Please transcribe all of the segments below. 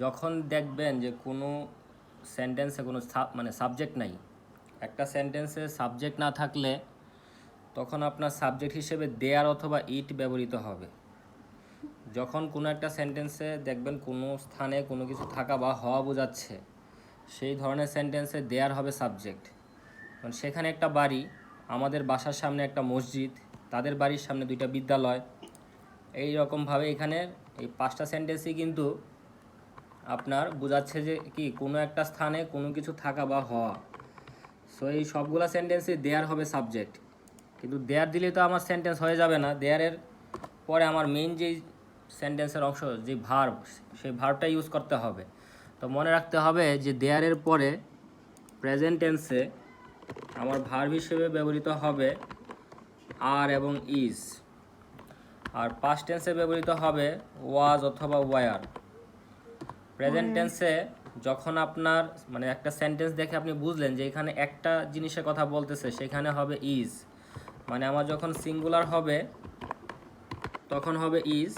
যখন দেখবেন যে কোনো সেন্টেন্সে কোনো মানে সাবজেক্ট নাই, একটা সেন্টেন্সে সাবজেক্ট না থাকলে তখন আপনার সাবজেক্ট হিসেবে দেয়ার অথবা ইট ব্যবহৃত হবে। যখন কোনো একটা সেন্টেন্সে দেখবেন কোনো স্থানে কোনো কিছু থাকা বা হওয়া বোঝাচ্ছে, সেই ধরনের সেন্টেন্সে দেয়ার হবে সাবজেক্ট। কারণ সেখানে একটা বাড়ি, আমাদের বাসার সামনে একটা মসজিদ, তাদের বাড়ির সামনে দুইটা বিদ্যালয়, এই রকমভাবে এখানে এই 5টা সেন্টেন্সই কিন্তু আপনার বোঝাচ্ছে যে কি কোনো একটা স্থানে কোনো কিছু থাকা বা হওয়া। সো এই সবগুলা সেন্টেন্সে দেয়ার হবে সাবজেক্ট। কিন্তু দেয়ার দিলে তো আমার সেন্টেন্স হয়ে যাবে না, দেয়ারের পরে আমার মেইন যেই সেন্টেন্সের অংশ যে ভার্ব, সেই ভার্বটা ইউজ করতে হবে। তো মনে রাখতে হবে যে দেয়ারের পরে প্রেজেন্ট টেন্সে আমার ভার্ব হিসেবে ব্যবহৃত হবে আর এবং ইজ, আর পাস্ট টেন্সে ব্যবহৃত হবে ওয়াজ অথবা ওয়ার। প্রেজেন্ট টেন্সে যখন আপনার মানে একটা সেন্টেন্স দেখে আপনি বুঝলেন যে এখানে একটা জিনিসের কথা বলতেছে, সেখানে হবে ইজ। মানে আমার যখন সিঙ্গুলার হবে তখন হবে ইজ,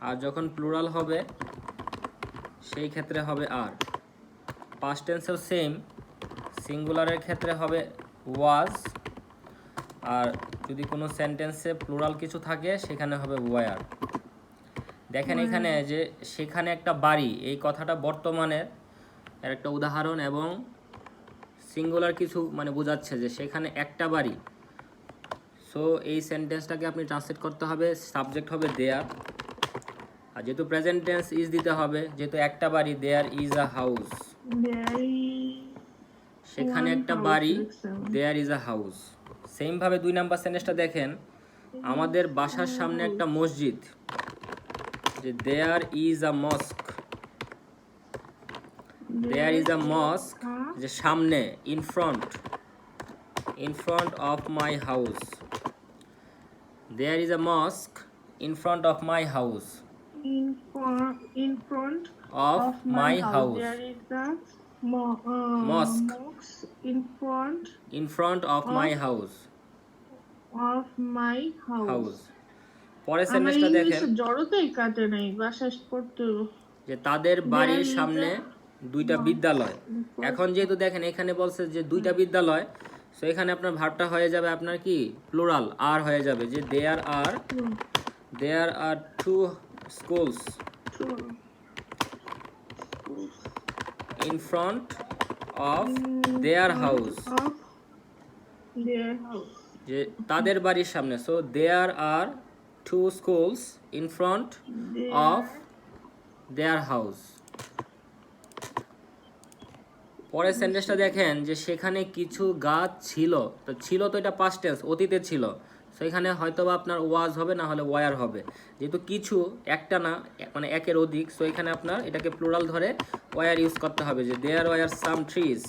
আর যখন প্লুরাল হবে সেই ক্ষেত্রে হবে আর। পাস্ট টেন্সেও সেম, সিঙ্গুলারের ক্ষেত্রে হবে ওয়াজ, আর যদি কোনো সেন্টেন্সে প্লুরাল কিছু থাকে সেখানে হবে ওয়ার। দেখেন এখানে যে সেখানে একটা বাড়ি, এই কথাটা বর্তমানের এর একটা উদাহরণ এবং সিঙ্গুলার কিছু মানে বোঝাচ্ছে যে সেখানে একটা বাড়ি। সো এই সেন্টেন্সটাকে আপনি ট্রান্সলেট করতে হবে, সাবজেক্ট হবে দেয়ার, আর যেহেতু প্রেজেন্ট টেন্স ইজ দিতে হবে, যেহেতু একটা বাড়ি, দেয়ার ইজ আ হাউস, সেখানে একটা বাড়ি, দেয়ার ইজ আ হাউস। সেমভাবে 2 নাম্বার সেন্টেন্সটা দেখেন, আমাদের বাসার সামনে একটা মসজিদ, যে দেয়ার is a মস্ক, there is a mosque, যে সামনে, in front of my house, there is a mosque in front of my house, in front of of my my house. there is a Mosque. mosque in front of my house. of my house. পরের আমার সেন্টেন্সটা দেখেন, ইংলিশে জড়তাই কাটে নাই, বাসায় পড়তে হবে। যে তাদের বাড়ির There is সামনে a দুইটা বিদ্যালয়। এখন যেহেতু দেখেন এখানে বলছে যে দুইটা বিদ্যালয়, সো এখানে আপনার ভার্বটা হয়ে যাবে আপনার কি প্লুরাল, আর হয়ে যাবে, যে there are two schools in front of their house, of their house. যে তাদের বাড়ির সামনে। So there are two schools in front of their house. পরের সেন্টেন্সটা দেখেন, যে সেখানে কিছু গাছ ছিল, তো ছিল তো এটা পাস্ট টেন্স, অতীতে ছিল, সেখানে হয়তো বা আপনার ওয়াজ হবে, না হলে ওয়ার হবে। যেহেতু কিছু একটা না মানে একের অধিক, সো এখানে আপনার এটাকে প্লুরাল ধরে ওয়ার ইউজ করতে হবে, যে there were some trees,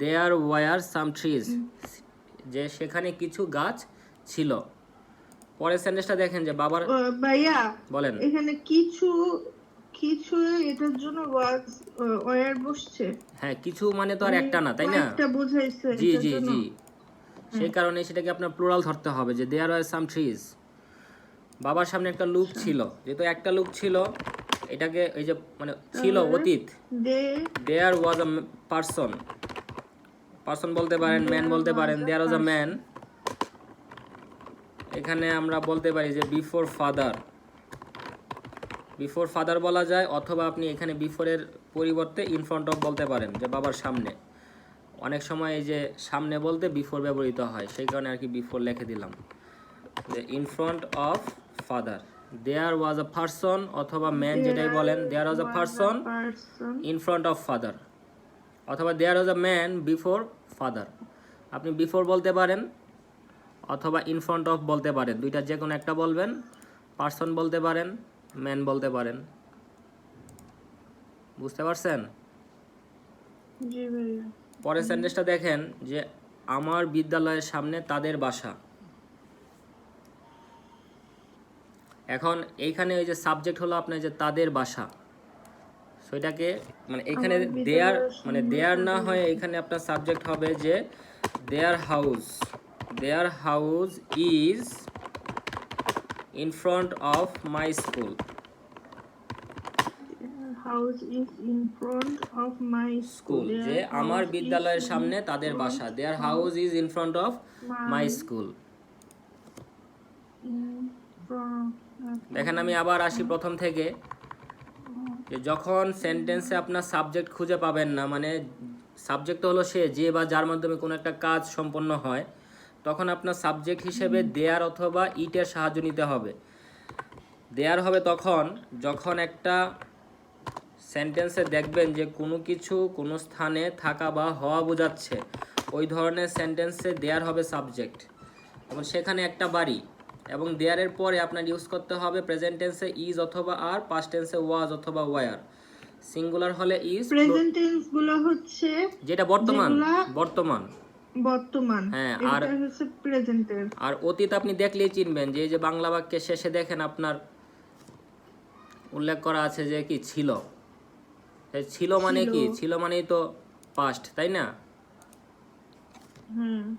there were some trees, যে সেখানে কিছু গাছ ছিল। পরের সেন্টেন্সটা দেখেন, যে বাবার ভাইয়া বলেন, এখানে কিছু কিছু এটার জন্য ওয়ার বসছে। হ্যাঁ কিছু মানে তো আর একটা না, তাই না? একটা বোঝাইছে জি জি জি, সেই কারণে সেটাকে আপনার প্লুরাল ধরতে হবে, যে দেয়ার ওয়ার সাম ট্রিজ। বাবার সামনে একটা লোক ছিল, যেহেতু একটা লোক ছিল, এটাকে এই যে মানে ছিল অতীত, দেয়ার ওয়াজ আ পারসন বলতে পারেন, ম্যান বলতে পারেন, দেয়ার ওয়াজ আ ম্যান। এখানে আমরা বলতে পারি যে বিফোর ফাদার বলা যায়, অথবা আপনি এখানে বিফোরের পরিবর্তে ইন ফ্রন্ট অফ বলতে পারেন, যে বাবার সামনে। অনেক সময় এই যে সামনে বলতে বিফোর ব্যবহৃত হয়, সেই কারণে আর কি বিফোর লিখে দিলাম, যে in front of father. There was a person অথবা ম্যান যেটাই বলেন, there was a person in front of father, অথবা there was a man before father. আপনি বিফোর বলতে পারেন অথবা ইন ফ্রন্ট অফ বলতে পারেন, দুইটা যে কোনো একটা বলবেন। পারসন বলতে পারেন, ম্যান বলতে পারেন। বুঝতে পারছেন? জি ভাইয়া। পরের সেন্টেন্সটা দেখেন, যে আমার বিদ্যালয়ের সামনে তাদের বাসা। এখন এইখানে ওই যে সাবজেক্ট হলো আপনার যে তাদের বাসা, সেটাকে মানে এখানে দেয়ার না হয় এখানে আপনার সাবজেক্ট হবে যে their house is in front of my school. house is in front of my school, school. যে Their আমার house বিদ্যালয়ের is সামনে in তাদের front বাসা। দেয়ার of house is in front of my my- school. in front of দেখেন আমি আবার আসি প্রথম থেকে, যে যখন সেন্টেন্সে আপনার সাবজেক্ট খুঁজে পাবেন না, মানে সাবজেক্ট হলো সে, যে বা যার মাধ্যমে কোনো একটা কাজ সম্পন্ন হয়, তখন আপনার সাবজেক্ট হিসেবে দেয়ার অথবা ইটের সাহায্য নিতে হবে। দেয়ার হবে তখন যখন একটা সেন্টেন্সে দেখবেন যে কোনো কিছু কোনো স্থানে থাকা বা হওয়া বোঝাচ্ছে, ওই ধরনের সেন্টেন্সে দেয়ার হবে সাবজেক্ট। এবং সেখানে একটা বাড়ি, এবং দেয়ারের পরে আপনার ইউজ করতে হবে প্রেজেন্ট টেন্সে ইজ অথবা আর, পাস্ট টেন্সে ওয়াজ অথবা ওয়ার। সিঙ্গুলার হলে ইজ, প্রেজেন্ট টেন্স গুলো হচ্ছে যেটা বর্তমান, যেগুলা- বর্তমান। বর্তমান, হ্যাঁ, এটা হচ্ছে প্রেজেন্ট টেন্স। আর অতীত আপনি দেখলেই চিনবেন, যে এই যে বাংলা বাক্যের শেষে দেখেন আপনার উল্লেখ করা আছে যে কি ছিল। এই ছিল মানে কি? ছিল মানেই তো পাস্ট, তাই না? হুম